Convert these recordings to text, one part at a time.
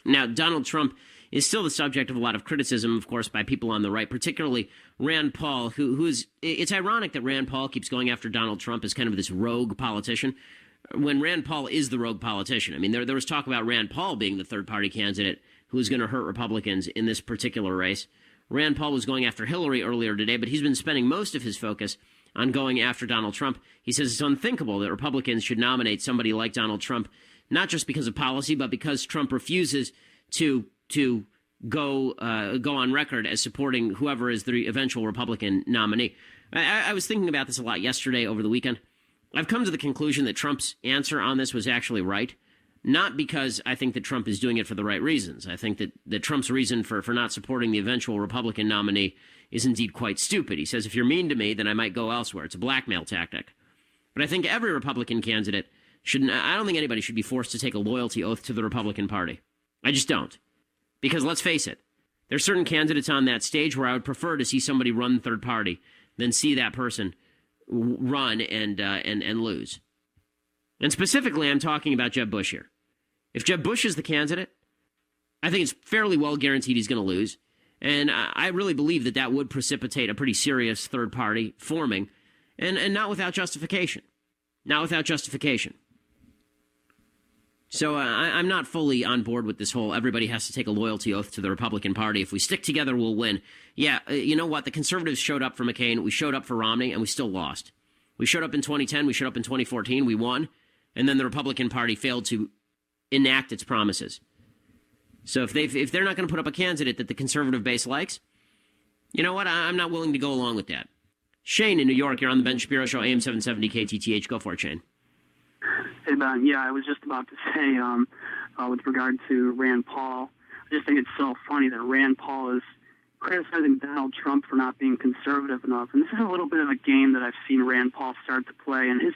Now, Donald Trump is still the subject of a lot of criticism, of course, by people on the right, particularly Rand Paul, it's ironic that Rand Paul keeps going after Donald Trump as kind of this rogue politician, when Rand Paul is the rogue politician. I mean, there was talk about Rand Paul being the third-party candidate who was going to hurt Republicans in this particular race. Rand Paul was going after Hillary earlier today, but he's been spending most of his focus on going after Donald Trump. He says it's unthinkable that Republicans should nominate somebody like Donald Trump, not just because of policy, but because Trump refuses to go on record as supporting whoever is the eventual Republican nominee. I was thinking about this a lot yesterday over the weekend. I've come to the conclusion that Trump's answer on this was actually right, not because I think that Trump is doing it for the right reasons. I think that Trump's reason for not supporting the eventual Republican nominee is indeed quite stupid. He says, if you're mean to me, then I might go elsewhere. It's a blackmail tactic. But I think every Republican candidate I don't think anybody should be forced to take a loyalty oath to the Republican Party. I just don't. Because let's face it, there's certain candidates on that stage where I would prefer to see somebody run third party than see that person run and lose. And specifically, I'm talking about Jeb Bush here. If Jeb Bush is the candidate, I think it's fairly well guaranteed he's going to lose. And I really believe that would precipitate a pretty serious third party forming, and not without justification. Not without justification. So I'm not fully on board with this whole everybody has to take a loyalty oath to the Republican Party. If we stick together, we'll win. Yeah, you know what? The conservatives showed up for McCain. We showed up for Romney, and we still lost. We showed up in 2010. We showed up in 2014. We won. And then the Republican Party failed to enact its promises. So if they're not going to put up a candidate that the conservative base likes, you know what? I'm not willing to go along with that. Shane in New York, you're on the Ben Shapiro Show, AM 770 KTTH. Go for it, Shane. Hey, Ben. Yeah, I was just about to say, with regard to Rand Paul, I just think it's so funny that Rand Paul is criticizing Donald Trump for not being conservative enough. And this is a little bit of a game that I've seen Rand Paul start to play, and his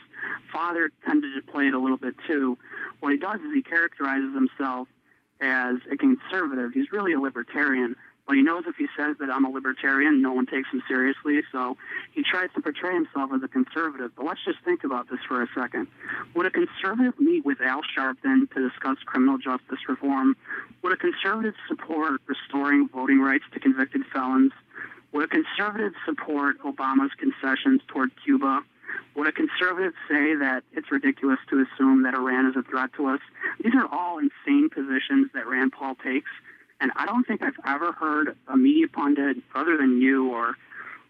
father tended to play it a little bit too. What he does is he characterizes himself as a conservative. He's really a libertarian, but he knows if he says that I'm a libertarian, no one takes him seriously, so he tries to portray himself as a conservative. But let's just think about this for a second. Would a conservative meet with Al Sharpton to discuss criminal justice reform? Would a conservative support restoring voting rights to convicted felons? Would a conservative support Obama's concessions toward Cuba? Would a conservative say that it's ridiculous to assume that Iran is a threat to us? These are all insane positions that Rand Paul takes. And I don't think I've ever heard a media pundit, other than you or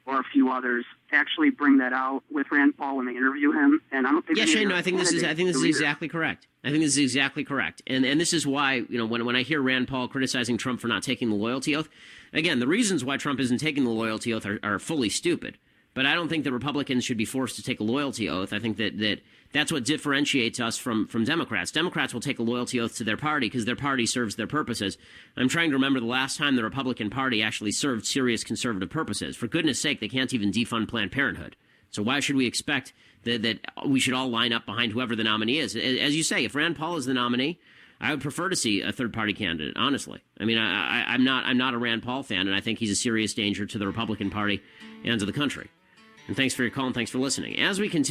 a few others, actually bring that out with Rand Paul when they interview him. And I don't think. Yeah, Shane. No, I think this is exactly correct. I think this is exactly correct. And this is why, when I hear Rand Paul criticizing Trump for not taking the loyalty oath, again, the reasons why Trump isn't taking the loyalty oath are fully stupid. But I don't think that Republicans should be forced to take a loyalty oath. I think that's what differentiates us from Democrats. Democrats will take a loyalty oath to their party because their party serves their purposes. I'm trying to remember the last time the Republican Party actually served serious conservative purposes. For goodness sake, they can't even defund Planned Parenthood. So why should we expect that we should all line up behind whoever the nominee is? As you say, if Rand Paul is the nominee, I would prefer to see a third-party candidate, honestly. I mean, I'm not a Rand Paul fan, and I think he's a serious danger to the Republican Party and to the country. And thanks for your call, and thanks for listening. As we continue